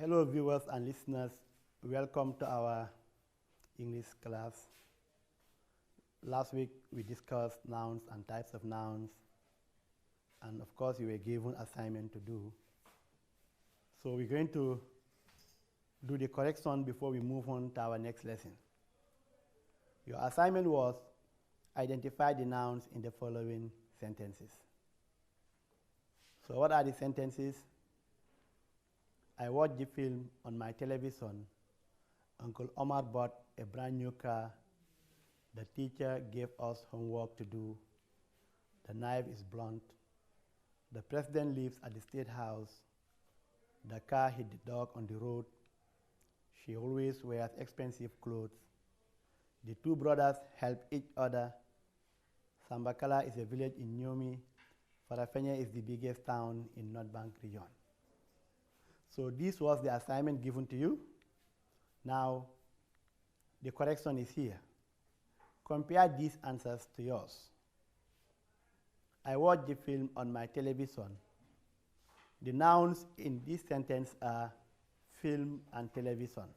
Hello viewers and listeners, welcome to our English class. Last week we discussed nouns and types of nouns, and of course you were given assignment to do. So we're going to do the correction before we move on to our next lesson. Your assignment was identify the nouns in the following sentences. So what are the sentences? I watched the film on my television. Uncle Omar bought a brand new car. The teacher gave us homework to do. The knife is blunt. The president lives at the state house. The car hit the dog on the road. She always wears expensive clothes. The two brothers help each other. Sambakala is a village in Nyomi. Farafenye is the biggest town in North Bank region. So this was the assignment given to you. Now, the correction is here. Compare these answers to yours. I watched the film on my television. The nouns in this sentence are film and television.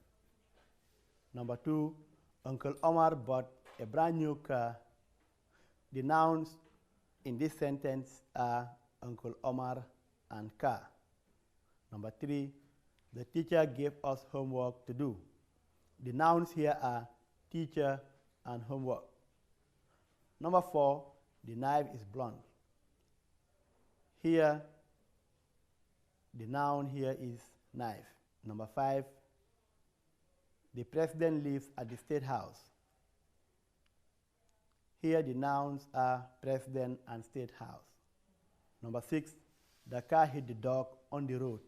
Number 2, Uncle Omar bought a brand new car. The nouns in this sentence are Uncle Omar and car. Number 3, the teacher gave us homework to do. The nouns here are teacher and homework. Number 4, the knife is blunt. Here, the noun here is knife. Number 5, the president lives at the state house. Here, the nouns are president and state house. Number 6, the car hit the dog on the road.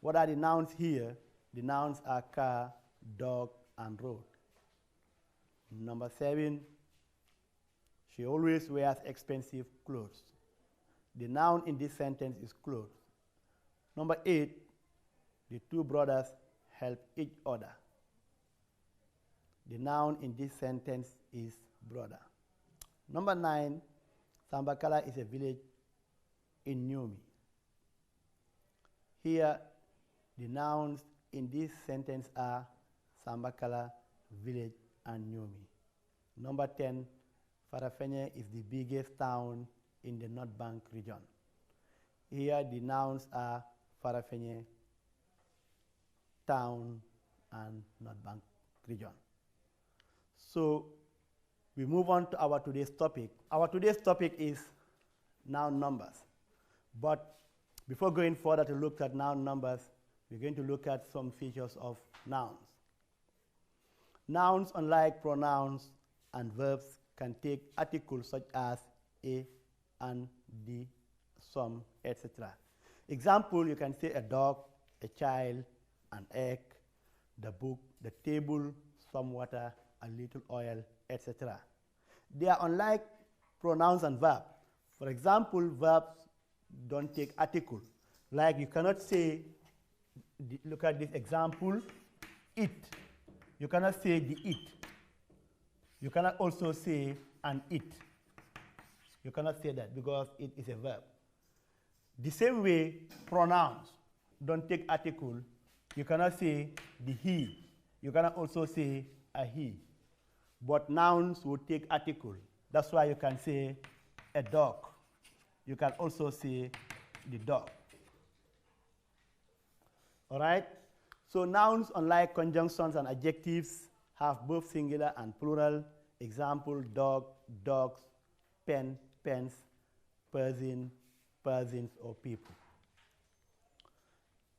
What are the nouns here? The nouns are car, dog, and road. Number 7, she always wears expensive clothes. The noun in this sentence is clothes. Number 8, the two brothers help each other. The noun in this sentence is brother. Number 9, Sambakala is a village in Nyomi. Here, the nouns in this sentence are Sambakala, village, and Nyomi. Number 10, Farafenye is the biggest town in the North Bank region. Here, the nouns are Farafenye, town, and North Bank region. So, we move on to our today's topic. Our today's topic is noun numbers. But before going further to look at noun numbers, we're going to look at some features of nouns. Nouns, unlike pronouns and verbs, can take articles such as a, and, the, some, etc. Example, you can say a dog, a child, an egg, the book, the table, some water, a little oil, etc. They are unlike pronouns and verbs. For example, verbs don't take articles. Like you cannot say, look at this example, it. You cannot say the it. You cannot also say an it. You cannot say that because it is a verb. The same way, pronouns don't take article. You cannot say the he. You cannot also say a he. But nouns will take article. That's why you can say a dog. You can also say the dog. All right? So nouns, unlike conjunctions and adjectives, have both singular and plural. Example, dog, dogs, pen, pens, person, persons, or people.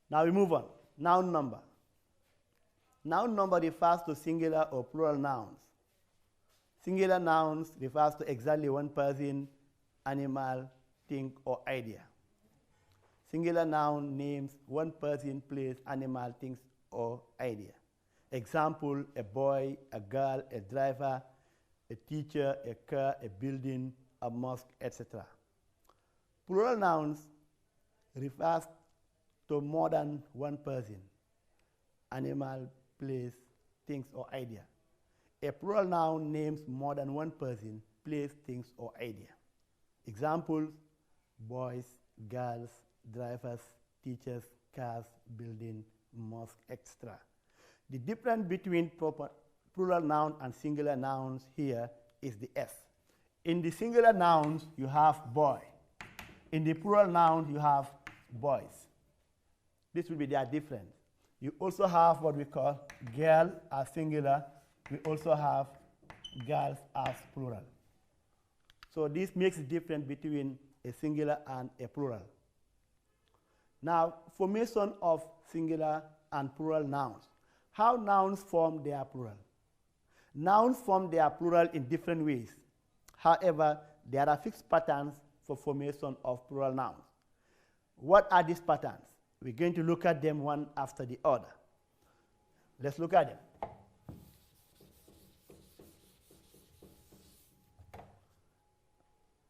Now we move on. Noun number. Noun number refers to singular or plural nouns. Singular nouns refers to exactly one person, animal, thing, or idea. Singular noun names one person, place, animal, things, or idea. Example, a boy, a girl, a driver, a teacher, a car, a building, a mosque, etc. Plural nouns refers to more than one person, animal, place, things, or idea. A plural noun names more than one person, place, things, or idea. Examples, boys, girls, drivers, teachers, cars, building, most extra. The difference between plural noun and singular nouns here is the S. In the singular nouns, you have boy. In the plural nouns, you have boys. This will be their difference. You also have what we call girl as singular. We also have girls as plural. So this makes the difference between a singular and a plural. Now, formation of singular and plural nouns. How nouns form their plural? Nouns form their plural in different ways. However, there are fixed patterns for formation of plural nouns. What are these patterns? We're going to look at them one after the other. Let's look at them.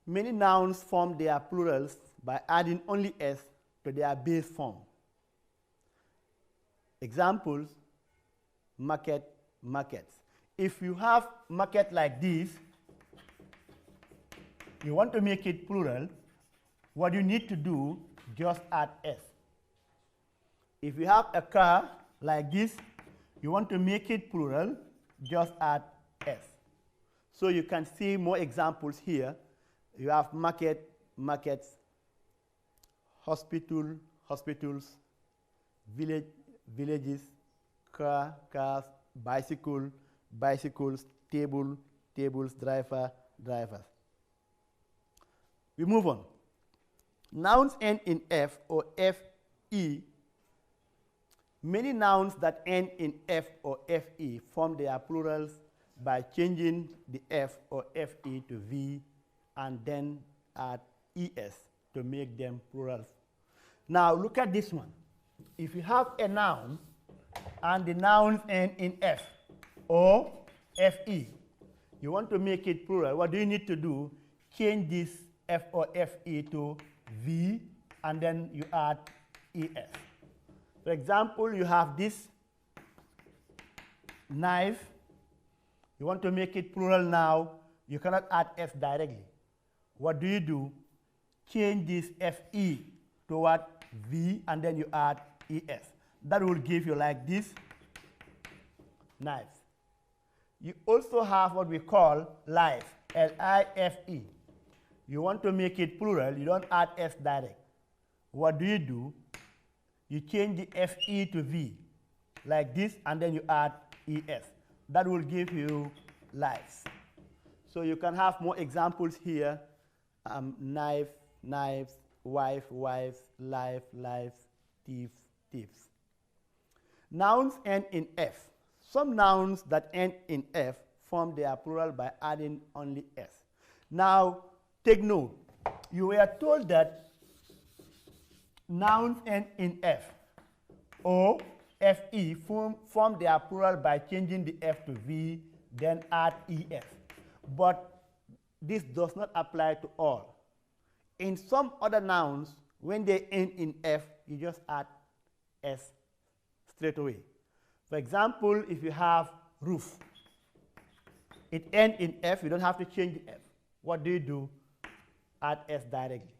Many nouns form their plurals by adding only S to their base form. Examples: market, markets. If you have market like this, you want to make it plural, what you need to do, just add S. If you have a car like this, you want to make it plural, just add S. So you can see more examples here. You have market, markets, hospital, hospitals, village, villages, car, cars, bicycle, bicycles, table, tables, driver, drivers. We move on. Nouns end in F or FE. Many nouns that end in F or FE form their plurals by changing the F or FE to V and then add ES to make them plurals. Now look at this one. If you have a noun and the nouns end in F or FE, you want to make it plural, what do you need to do? Change this F or FE to V and then you add ES. For example, you have this knife. You want to make it plural now. You cannot add S directly. What do? Change this FE to what? V, and then you add ES. That will give you like this, knives. You also have what we call life, L-I-F-E. You want to make it plural, you don't add S direct. What do? You change the FE to V, like this, and then you add ES. That will give you lives. So you can have more examples here. Knife, knives, wife, wives, life, lives, thieves, thieves. Nouns end in F. Some nouns that end in F form their plural by adding only S. Now, take note. You were told that nouns end in F or FE form their plural by changing the F to V, then add ES. But this does not apply to all. In some other nouns, when they end in F, you just add S straight away. For example, if you have roof, it ends in F, you don't have to change the F. What do? Add S directly.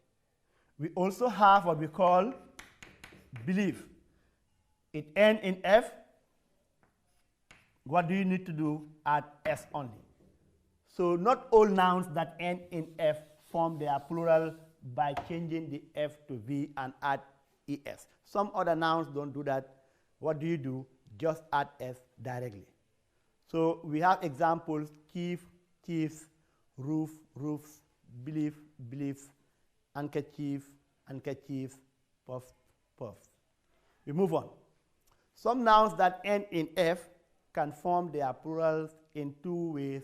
We also have what we call believe. It ends in F. What do you need to do? Add S only. So not all nouns that end in F form their plural by changing the F to V and add ES. Some other nouns don't do that. What do? Just add S directly. So we have examples: chief, chiefs, roof, roofs, belief, beliefs, handkerchief, handkerchiefs, puffs, puffs. We move on. Some nouns that end in F can form their plurals in two ways,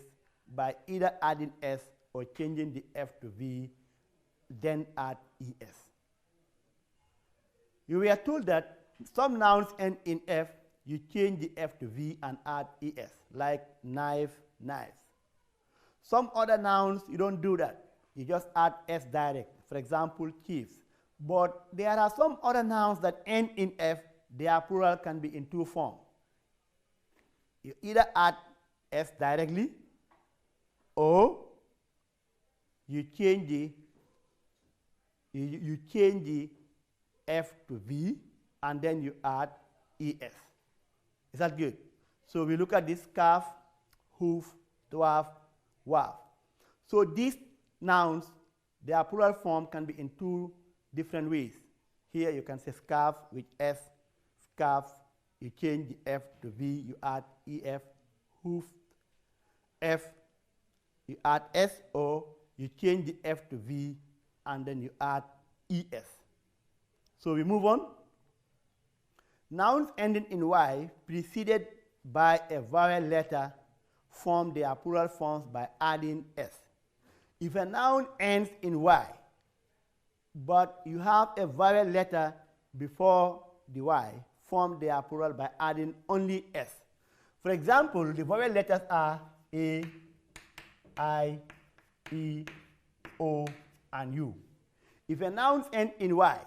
by either adding S or changing the F to V, then add ES. You were told that some nouns end in F, you change the F to V and add ES, like knife, knives. Some other nouns, you don't do that. You just add S direct. For example, chiefs. But there are some other nouns that end in F, their plural can be in two forms. You either add S directly, or you change the F to V, and then you add es. Is that good? So we look at this: calf, hoof, dwarf, wharf. So these nouns, their plural form can be in two different ways. Here you can say scarf with S, scarf, you change the F to V, you add EF, hoof, F, you add S, or you change the F to V, and then you add ES. So we move on. Nouns ending in Y preceded by a vowel letter form their plural forms by adding S. If a noun ends in Y, but you have a vowel letter before the Y, form their plural by adding only S. For example, the vowel letters are A, I, E, O, and U. If a noun ends in Y,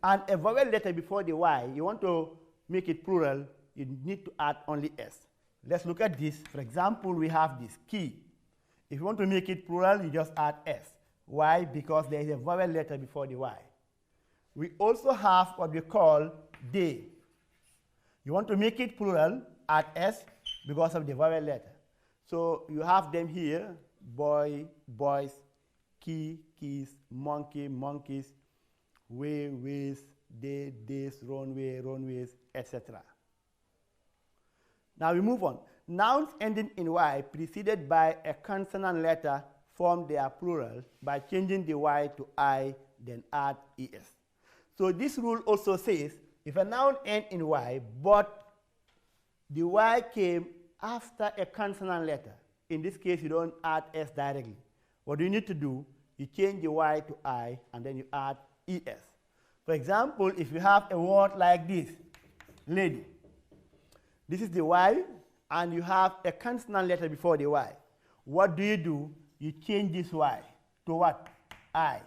and a vowel letter before the Y, you want to make it plural, you need to add only S. Let's look at this. For example, we have this key. If you want to make it plural, you just add S. Why? Because there is a vowel letter before the Y. We also have what we call they. You want to make it plural, add S because of the vowel letter. So you have them here: boy, boys, key, keys, monkey, monkeys, way, ways, they, days, runway, runways, etc. Now we move on. Nouns ending in Y preceded by a consonant letter form their plural by changing the Y to I, then add ES. So this rule also says if a noun ends in Y, but the Y came after a consonant letter, in this case you don't add S directly. What you need to do, you change the Y to I, and then you add ES. For example, if you have a word like this, lady, this is the Y, and you have a consonant letter before the Y. What do? You change this Y to what? I.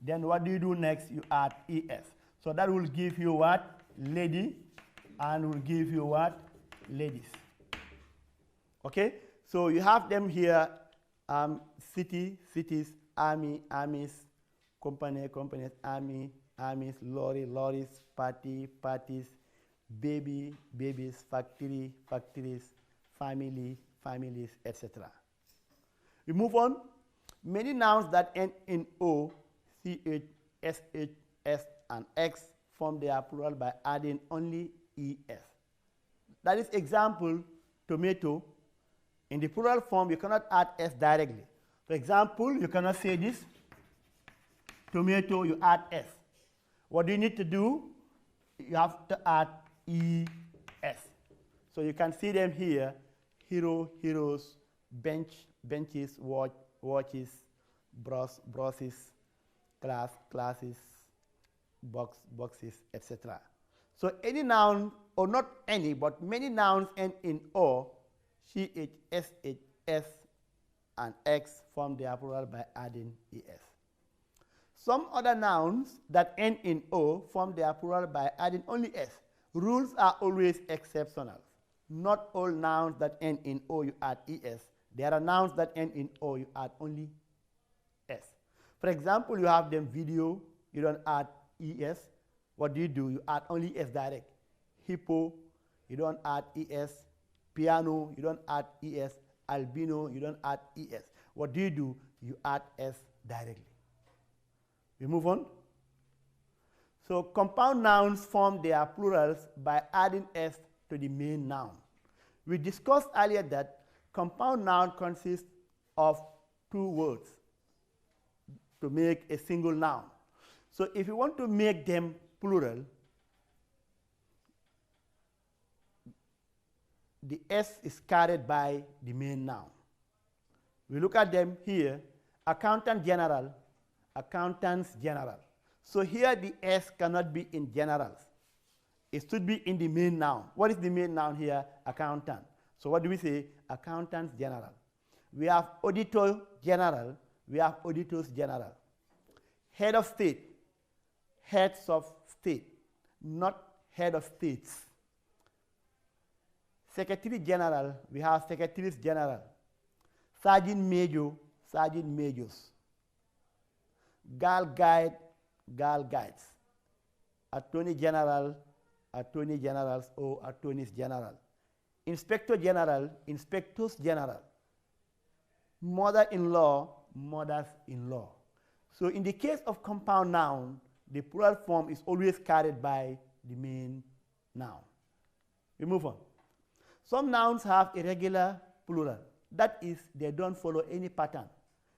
Then what do you do next? You add ES. So that will give you what? Lady, and will give you what? Ladies. Okay? So you have them here: city, cities, army, armies, company, companies, army, armies, lorry, lorries, party, parties, baby, babies, factory, factories, family, families, etc. We move on. Many nouns that end in O, CH, SH, S, and X form their plural by adding only ES. That is example, tomato. In the plural form, you cannot add S directly. For example, you cannot say this: tomato, you add S. What do you need to do? You have to add ES. So you can see them here: hero, heroes, bench, benches, watch, watches, brushes, class, classes, box, boxes, etc. So any noun, or not any, but many nouns end in O, CH, SH, S, and X form their plural by adding ES. Some other nouns that end in O form their plural by adding only S. Rules are always exceptional. Not all nouns that end in O you add ES. There are nouns that end in O you add only S. For example, you have them video, you don't add ES. What do? You add only S direct. Hippo, you don't add ES. Piano, you don't add ES. Albino, you don't add ES. What do? You add S directly. We move on. So compound nouns form their plurals by adding S to the main noun. We discussed earlier that compound noun consists of two words to make a single noun. So if you want to make them plural, the S is carried by the main noun. We look at them here: accountant general, accountants general. So here the S cannot be in generals. It should be in the main noun. What is the main noun here? Accountant. So what do we say? Accountants general. We have auditor general. We have auditors general. Head of state, heads of state, not head of states. Secretary general, we have secretaries general. Sergeant major, sergeant majors. Girl guide, girl guides. Attorney General, Attorney Generals or Attorneys General. Inspector General, Inspectors General. Mother-in-law, mothers-in-law. So in the case of compound noun, the plural form is always carried by the main noun. We move on. Some nouns have irregular plural. That is, they don't follow any pattern.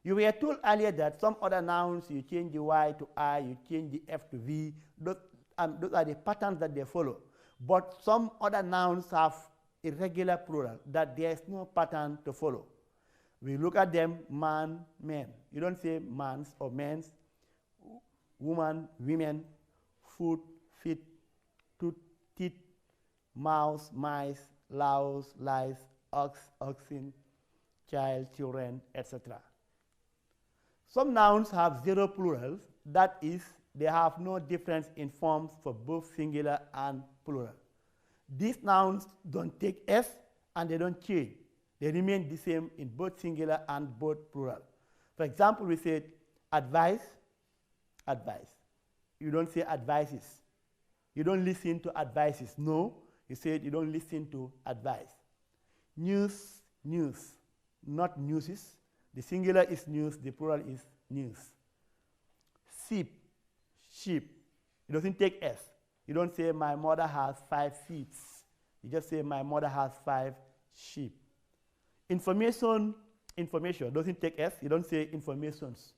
You were told earlier that some other nouns, you change the Y to I, you change the F to V. Those are the patterns that they follow. But some other nouns have irregular plural, that there is no pattern to follow. We look at them: man, men. You don't say mans or men's, woman, women, foot, feet, tooth, teeth, mouse, mice, louse, lice, ox, oxen, child, children, etc. Some nouns have zero plurals. That is, they have no difference in forms for both singular and plural. These nouns don't take S and they don't change. They remain the same in both singular and both plural. For example, we said advice, advice. You don't say advices. You don't listen to advices. No, you said you don't listen to advice. News, news, not newses. The singular is news, the plural is news. Sheep, sheep. It doesn't take S. You don't say my mother has 5 sheep. You just say my mother has 5 sheep. Information, information doesn't take S. You don't say informations.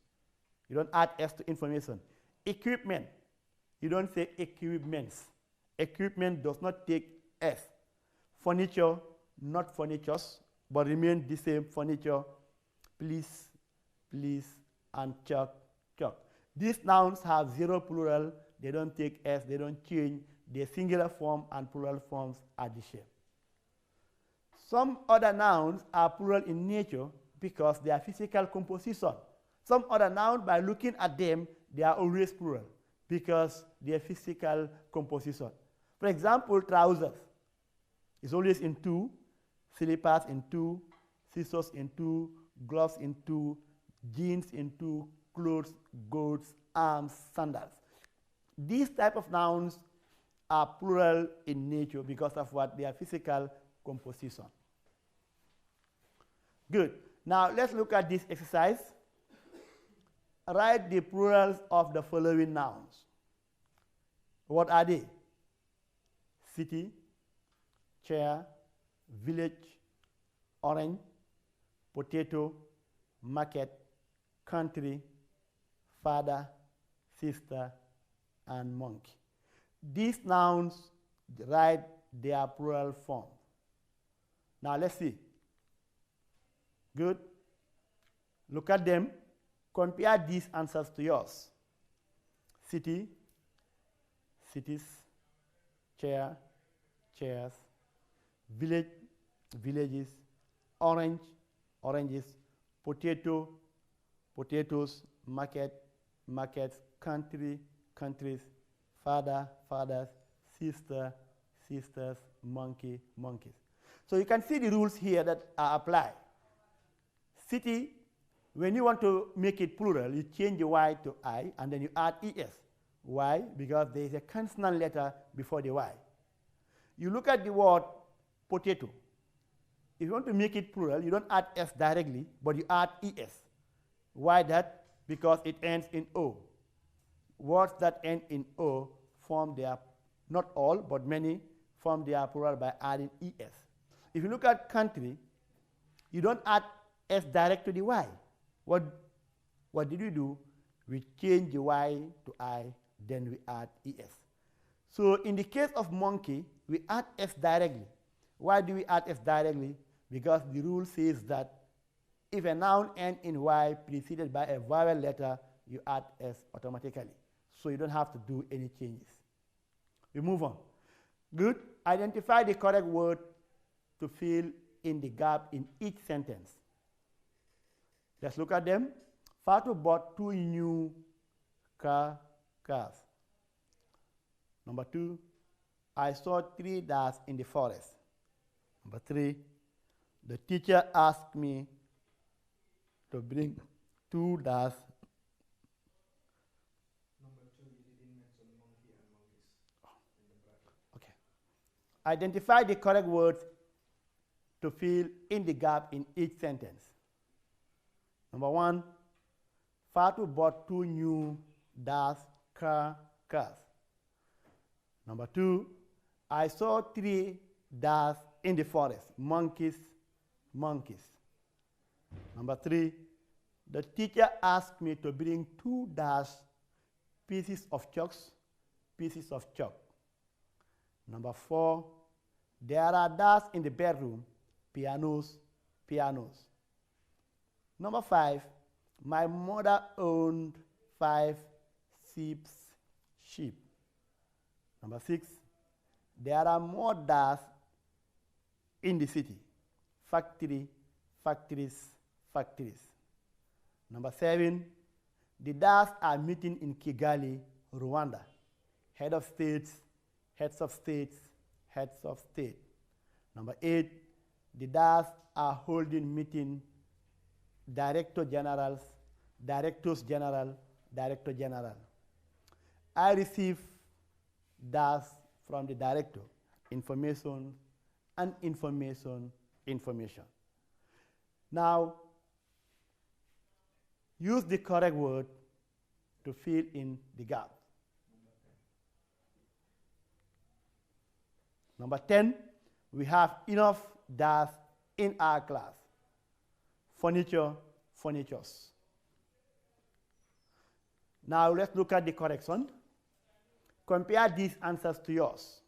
You don't add S to information. Equipment. You don't say equipments. Equipment does not take S. Furniture, not furnitures, but remain the same: furniture. Please, please, and chalk, chalk. These nouns have zero plural. They don't take S. They don't change. Their singular form and plural forms are the same. Some other nouns are plural in nature because they are physical composition. Some other nouns, by looking at them, they are always plural because they are physical composition. For example, trousers is always in 2, slippers in 2, scissors in 2, gloves in 2, jeans in 2, clothes, goats, arms, sandals. These type of nouns are plural in nature because of what? They are physical composition. Good. Now let's look at this exercise. Write the plurals of the following nouns. What are they? City, chair, village, orange, potato, market, country, father, sister, and monkey. These nouns write their plural form. Now let's see. Good. Look at them. Compare these answers to yours. City, cities, chair, chairs, village, villages, orange, oranges, potato, potatoes, market, markets, country, countries, father, fathers, sister, sisters, monkey, monkeys. So you can see the rules here that are applied. City, when you want to make it plural, you change the Y to I and then you add ES. Why? Because there is a consonant letter before the Y. You look at the word potato. If you want to make it plural, you don't add S directly, but you add ES. Why that? Because it ends in O. Words that end in O form their, not all, but many, form their plural by adding ES. If you look at country, you don't add S direct to the Y. What did we do? We change the Y to I, then we add ES. So in the case of monkey, we add S directly. Why do we add S directly? Because the rule says that if a noun ends in Y preceded by a vowel letter, you add S automatically. So you don't have to do any changes. We move on. Good. Identify the correct word to fill in the gap in each sentence. Let's look at them. Fatu bought 2 new cars. Number 2, I saw 3 dogs in the forest. Number 3, the teacher asked me to bring 2 dogs. Number 2, you didn't mention monkey and monkeys. Identify the correct words to fill in the gap in each sentence. Number 1, Fatu bought 2 new cars. Number 2, I saw 3 in the forest, monkeys. Number 3, the teacher asked me to bring 2 pieces of chalk. Number 4, there are in the bedroom, pianos. Number 5, my mother owned 5 sheep. Number 6, there are more in the city, factories. Number 7, the are meeting in Kigali, Rwanda. Heads of state. Number 8, the are holding meeting, directors general. I receive from the director, information. Now, use the correct word to fill in the gap. Number 10, we have enough in our class. Furnitures. Now let's look at the correction. Compare these answers to yours.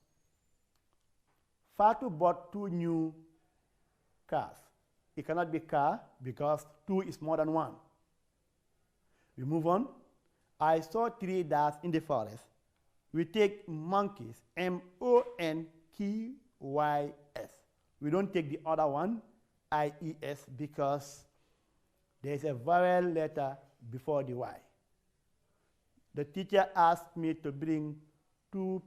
Fatu bought 2 new cars. It cannot be car because 2 is more than 1. We move on. I saw 3 in the forest. We take monkeys, MONKYS. We don't take the other one, IES, because there is a vowel letter before the Y. The teacher asked me to bring 2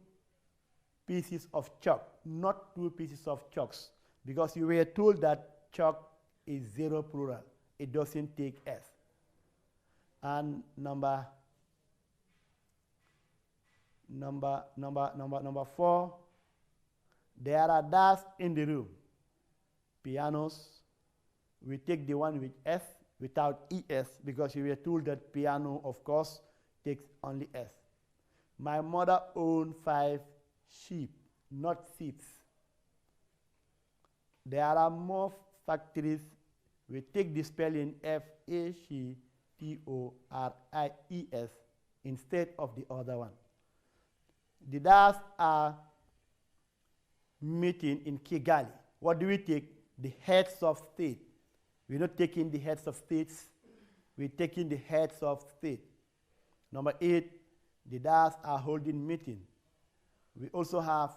pieces of chalk, not 2 pieces of chalks, because you were told that chalk is 0 plural. It doesn't take S. And number 4, there are in the room, pianos. We take the one with S without ES because you were told that piano, of course, takes only S. My mother owned 5 sheep, not seats. There are more factories. We take the spelling FACTORIES instead of the other one. The are meeting in Kigali. What do we take? The heads of state. We're not taking the heads of states. We're taking the heads of state. Number 8, the are holding meeting. We also have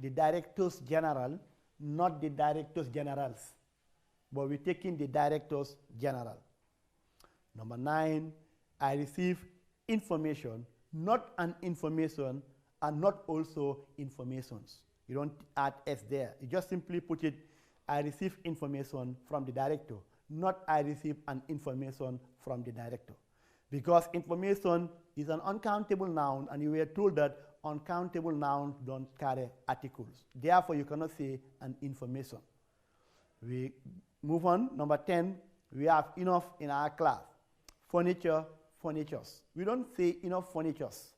the directors general, not the directors generals, but we're taking the directors general. Number 9, I receive information, not an information, and not also informations. You don't add S there. You just simply put it, I receive information from the director, not I receive an information from the director. Because information is an uncountable noun, and you were told that uncountable nouns don't carry articles. Therefore, you cannot say an information. We move on. Number 10, we have enough in our class. Furnitures. We don't say enough furnitures.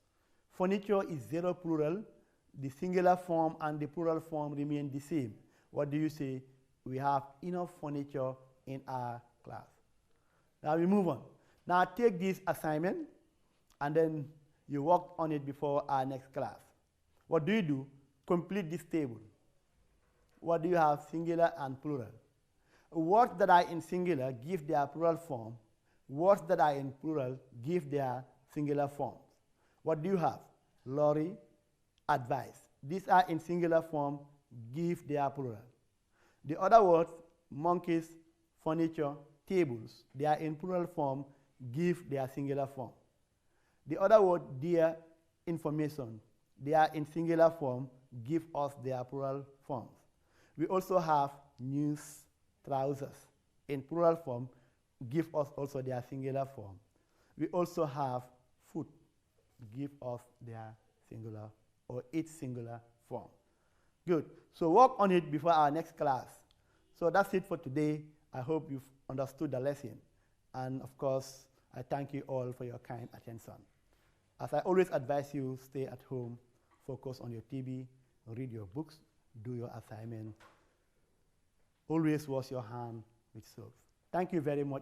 Furniture is 0 plural. The singular form and the plural form remain the same. What do you say? We have enough furniture in our class. Now we move on. Now take this assignment and then you work on it before our next class. What do you do? Complete this table. What do you have? Singular and plural. Words that are in singular give their plural form. Words that are in plural give their singular forms. What do you have? Lorry, advice. These are in singular form, give their plural. The other words, monkeys, furniture, tables, they are in plural form, give their singular form. The other word, dear, information, they are in singular form, give us their plural forms. We also have news, trousers, in plural form, give us also their singular form. We also have food, give us their singular or its singular form. Good. So work on it before our next class. So that's it for today. I hope you've understood the lesson. And of course, I thank you all for your kind attention. As I always advise you, stay at home, focus on your TB, read your books, do your assignment. Always wash your hand with soap. Thank you very much.